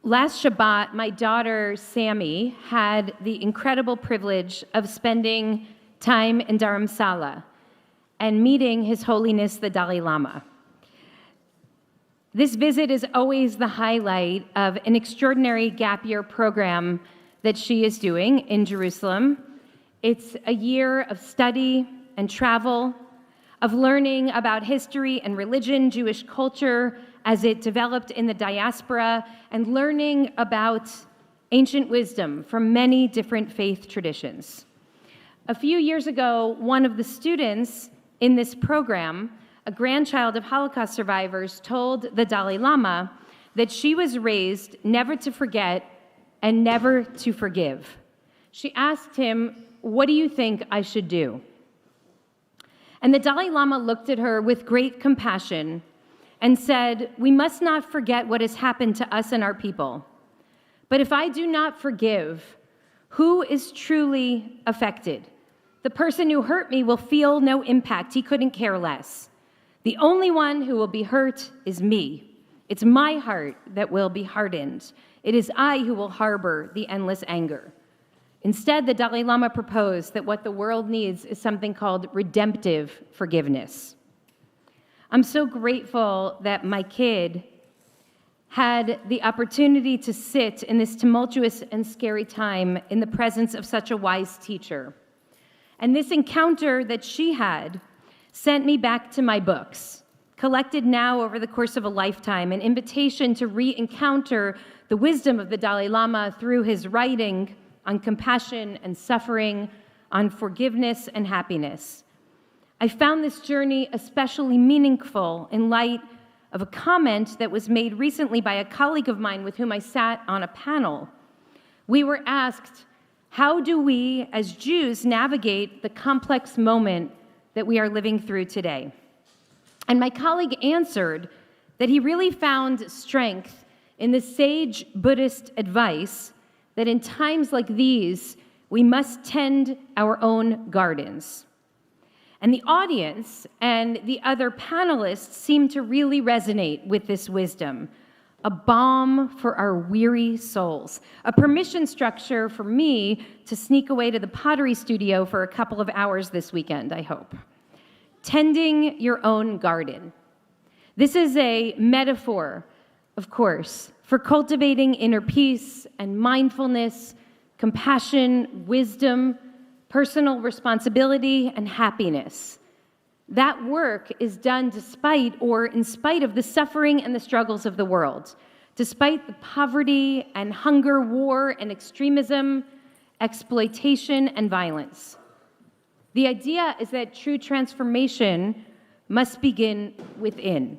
Last Shabbat, my daughter, Sammy, had the incredible privilege of spending time in Dharamsala and meeting His Holiness the Dalai Lama. This visit is always the highlight of an extraordinary gap year program that she is doing in Jerusalem. It's a year of study and travel, of learning about history and religion, Jewish culture as it developed in the diaspora, and learning about ancient wisdom from many different faith traditions. A few years ago, one of the students in this program, a grandchild of Holocaust survivors, told the Dalai Lama that she was raised never to forget and never to forgive. She asked him, "What do you think I should do?" And the Dalai Lama looked at her with great compassion and said, "We must not forget what has happened to us and our people. But if I do not forgive, who is truly affected? The person who hurt me will feel no impact. He couldn't care less. The only one who will be hurt is me. It's my heart that will be hardened. It is I who will harbor the endless anger." Instead, the Dalai Lama proposed that what the world needs is something called redemptive forgiveness. I'm so grateful that my kid had the opportunity to sit in this tumultuous and scary time in the presence of such a wise teacher. And this encounter that she had sent me back to my books, collected now over the course of a lifetime, an invitation to re-encounter the wisdom of the Dalai Lama through his writing on compassion and suffering, on forgiveness and happiness. I found this journey especially meaningful in light of a comment that was made recently by a colleague of mine with whom I sat on a panel. We were asked, how do we as Jews navigate the complex moment that we are living through today? And my colleague answered that he really found strength in the sage Buddhist advice that in times like these, we must tend our own gardens. And the audience and the other panelists seemed to really resonate with this wisdom. A balm for our weary souls. A permission structure for me to sneak away to the pottery studio for a couple of hours this weekend, I hope. Tending your own garden. This is a metaphor, of course, for cultivating inner peace and mindfulness, compassion, wisdom, personal responsibility, and happiness. That work is done despite or in spite of the suffering and the struggles of the world, despite the poverty and hunger, war and extremism, exploitation and violence. The idea is that true transformation must begin within.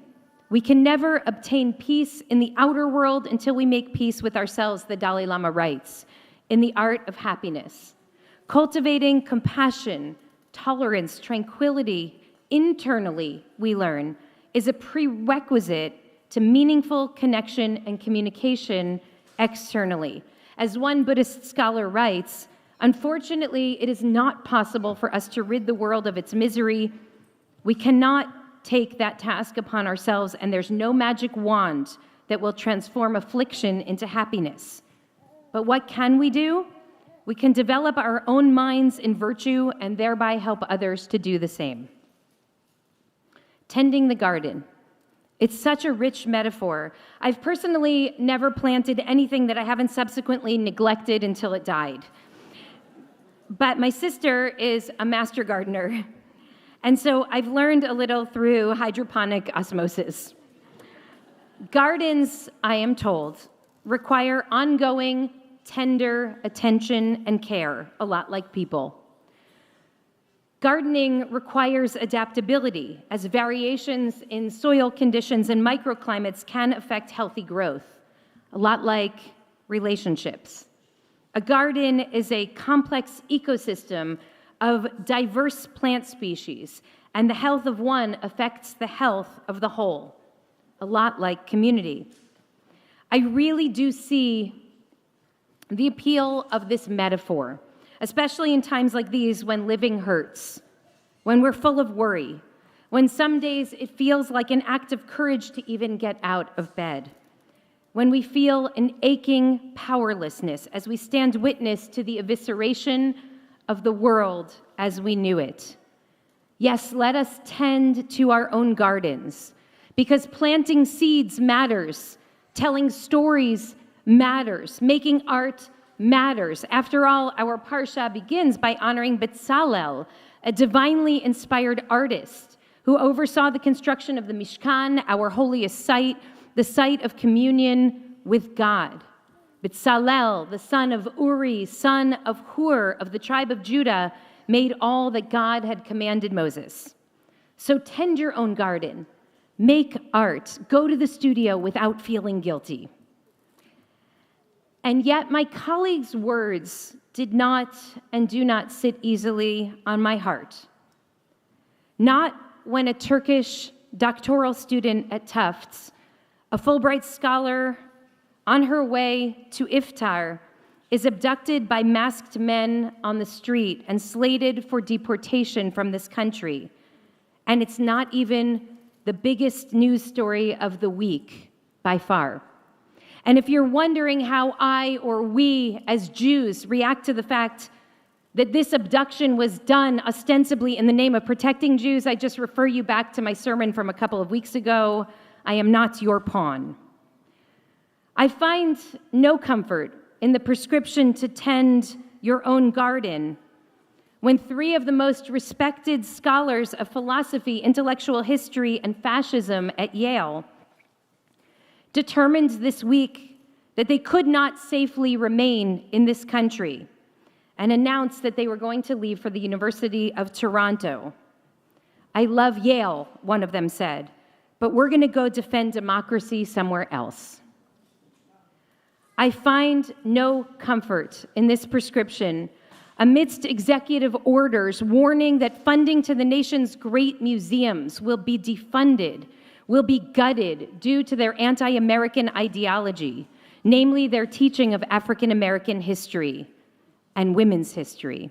We can never obtain peace in the outer world until we make peace with ourselves, the Dalai Lama writes, in The Art of Happiness. Cultivating compassion, tolerance, tranquility, internally, we learn, is a prerequisite to meaningful connection and communication externally. As one Buddhist scholar writes, unfortunately, it is not possible for us to rid the world of its misery. We cannot take that task upon ourselves, and there's no magic wand that will transform affliction into happiness. But what can we do? We can develop our own minds in virtue and thereby help others to do the same. Tending the garden. It's such a rich metaphor. I've personally never planted anything that I haven't subsequently neglected until it died. But my sister is a master gardener. And so I've learned a little through hydroponic osmosis. Gardens, I am told, require ongoing, tender attention and care, a lot like people. Gardening requires adaptability, as variations in soil conditions and microclimates can affect healthy growth, a lot like relationships. A garden is a complex ecosystem of diverse plant species, and the health of one affects the health of the whole, a lot like community. I really do see the appeal of this metaphor, especially in times like these when living hurts, when we're full of worry, when some days it feels like an act of courage to even get out of bed. when we feel an aching powerlessness as we stand witness to the evisceration of the world as we knew it. Yes, let us tend to our own gardens, because planting seeds matters, telling stories matters, making art matters. After all, our Parsha begins by honoring Bezalel, a divinely inspired artist who oversaw the construction of the Mishkan, our holiest site, the site of communion with God. Bezalel, the son of Uri, son of Hur, of the tribe of Judah, made all that God had commanded Moses. So tend your own garden, make art, go to the studio without feeling guilty. And yet my colleagues' words did not and do not sit easily on my heart. Not when a Turkish doctoral student at Tufts, a Fulbright scholar on her way to Iftar, is abducted by masked men on the street and slated for deportation from this country. And it's not even the biggest news story of the week by far. And if you're wondering how I or we as Jews react to the fact that this abduction was done ostensibly in the name of protecting Jews, I just refer you back to my sermon from a couple of weeks ago. I am not your pawn. I find no comfort in the prescription to tend your own garden when three of the most respected scholars of philosophy, intellectual history, and fascism at Yale determined this week that they could not safely remain in this country and announced that they were going to leave for the University of Toronto. I love Yale, one of them said, but we're going to go defend democracy somewhere else. I find no comfort in this prescription amidst executive orders warning that funding to the nation's great museums will be defunded, will be gutted due to their anti-American ideology, namely their teaching of African American history and women's history.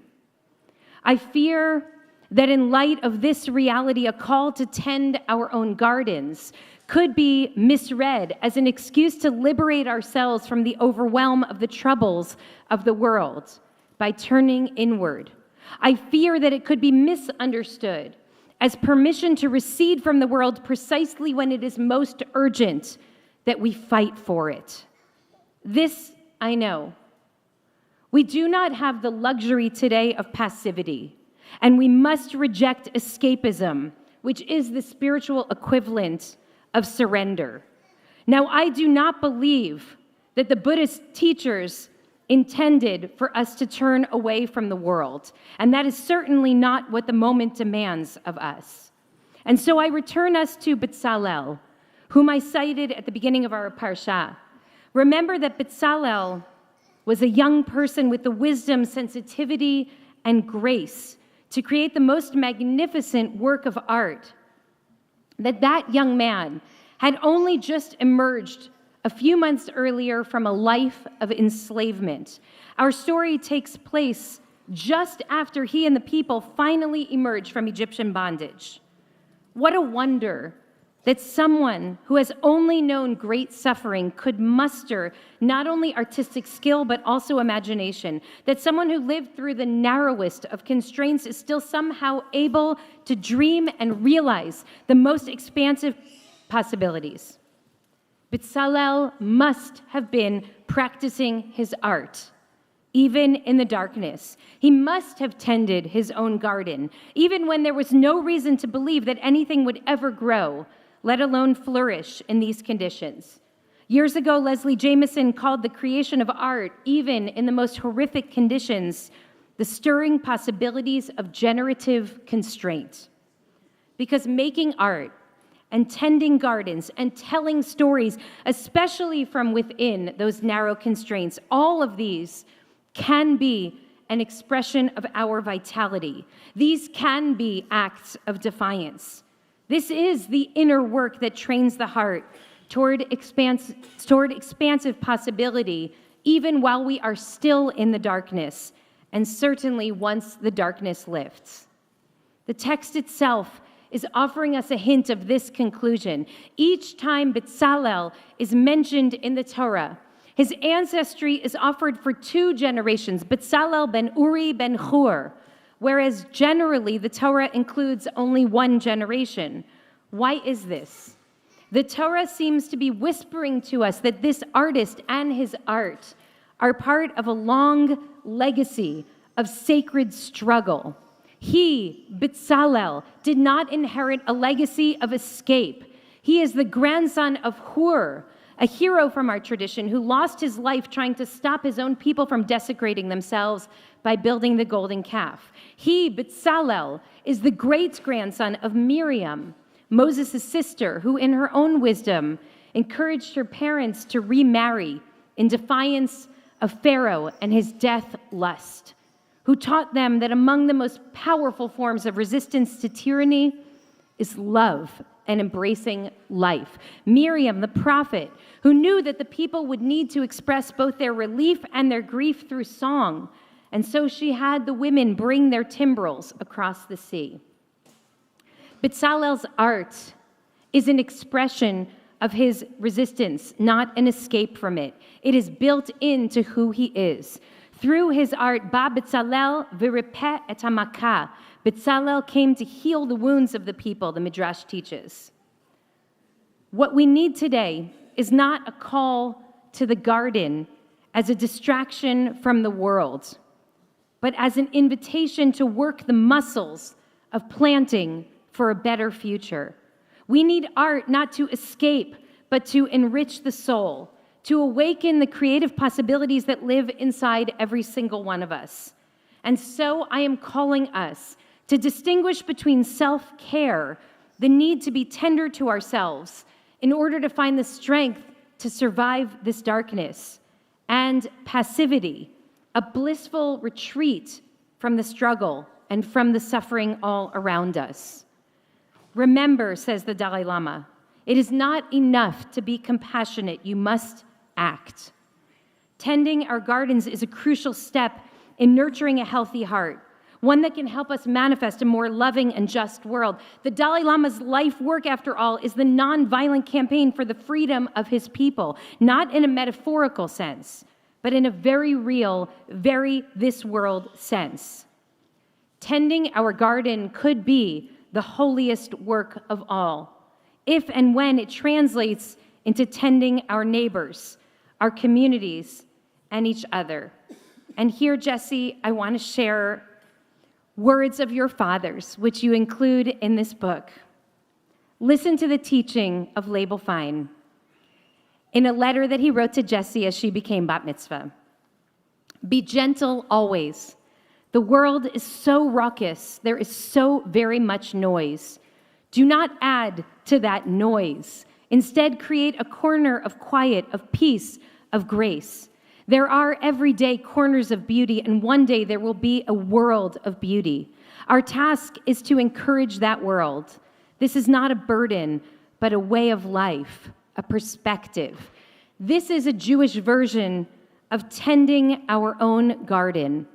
I fear that in light of this reality, a call to tend our own gardens could be misread as an excuse to liberate ourselves from the overwhelm of the troubles of the world by turning inward. I fear that it could be misunderstood as permission to recede from the world precisely when it is most urgent that we fight for it. This I know. We do not have the luxury today of passivity, and we must reject escapism, which is the spiritual equivalent of surrender. Now, I do not believe that the Buddhist teachers intended for us to turn away from the world, and that is certainly not what the moment demands of us. And so I return us to Bezalel, whom I cited at the beginning of our parsha. Remember that Bezalel was a young person with the wisdom, sensitivity, and grace to create the most magnificent work of art. That young man had only just emerged a few months earlier from a life of enslavement. Our story takes place just after he and the people finally emerged from Egyptian bondage. What a wonder that someone who has only known great suffering could muster not only artistic skill, but also imagination. That someone who lived through the narrowest of constraints is still somehow able to dream and realize the most expansive possibilities. Bezalel must have been practicing his art, even in the darkness. He must have tended his own garden, even when there was no reason to believe that anything would ever grow, let alone flourish in these conditions. Years ago, Leslie Jameson called the creation of art, even in the most horrific conditions, the stirring possibilities of generative constraint. Because making art and tending gardens and telling stories, especially from within those narrow constraints, all of these can be an expression of our vitality. These can be acts of defiance. This is the inner work that trains the heart toward expansive possibility, even while we are still in the darkness, and certainly once the darkness lifts. The text itself is offering us a hint of this conclusion. Each time Bezalel is mentioned in the Torah, his ancestry is offered for 2 generations, Bezalel ben Uri ben Hur, whereas generally the Torah includes only 1 generation. Why is this? The Torah seems to be whispering to us that this artist and his art are part of a long legacy of sacred struggle. He, Bezalel, did not inherit a legacy of escape. He is the grandson of Hur, a hero from our tradition who lost his life trying to stop his own people from desecrating themselves by building the golden calf. He, Bezalel, is the great-grandson of Miriam, Moses' sister, who in her own wisdom encouraged her parents to remarry in defiance of Pharaoh and his death lust, who taught them that among the most powerful forms of resistance to tyranny is love and embracing life. Miriam, the prophet, who knew that the people would need to express both their relief and their grief through song, and so she had the women bring their timbrels across the sea. Bezalel's art is an expression of his resistance, not an escape from it. It is built into who he is. Through his art, Ba Bezalel v'ripeh et hamakah. Bezalel came to heal the wounds of the people, the Midrash teaches. What we need today is not a call to the garden as a distraction from the world, but as an invitation to work the muscles of planting for a better future. We need art not to escape, but to enrich the soul, to awaken the creative possibilities that live inside every single one of us. And so I am calling us to distinguish between self-care, the need to be tender to ourselves in order to find the strength to survive this darkness, and passivity, a blissful retreat from the struggle and from the suffering all around us. Remember, says the Dalai Lama, it is not enough to be compassionate, you must act. Tending our gardens is a crucial step in nurturing a healthy heart, one that can help us manifest a more loving and just world. The Dalai Lama's life work, after all, is the nonviolent campaign for the freedom of his people, not in a metaphorical sense, but in a very real, very this world sense. Tending our garden could be the holiest work of all, if and when it translates into tending our neighbors, our communities, and each other. And here, Jesse, I want to share words of your fathers, which you include in this book. Listen to the teaching of Label Fine in a letter that he wrote to Jessie as she became bat mitzvah. Be gentle always. The world is so raucous. There is so very much noise. Do not add to that noise. Instead, create a corner of quiet, of peace, of grace. There are everyday corners of beauty, and one day there will be a world of beauty. Our task is to encourage that world. This is not a burden, but a way of life, a perspective. This is a Jewish version of tending our own garden.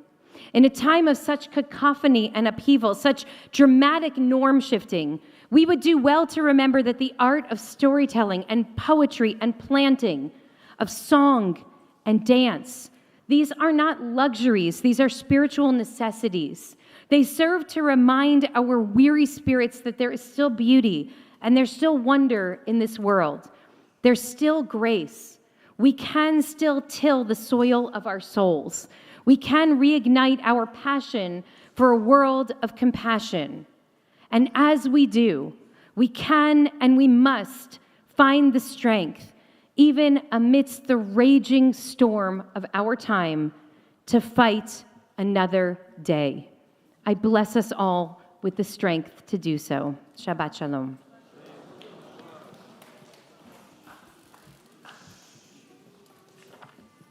In a time of such cacophony and upheaval, such dramatic norm shifting, we would do well to remember that the art of storytelling and poetry and planting, of song and dance, these are not luxuries, these are spiritual necessities. They serve to remind our weary spirits that there is still beauty and there's still wonder in this world. There's still grace. We can still till the soil of our souls. We can reignite our passion for a world of compassion. And as we do, we can and we must find the strength, even amidst the raging storm of our time, to fight another day. I bless us all with the strength to do so. Shabbat Shalom.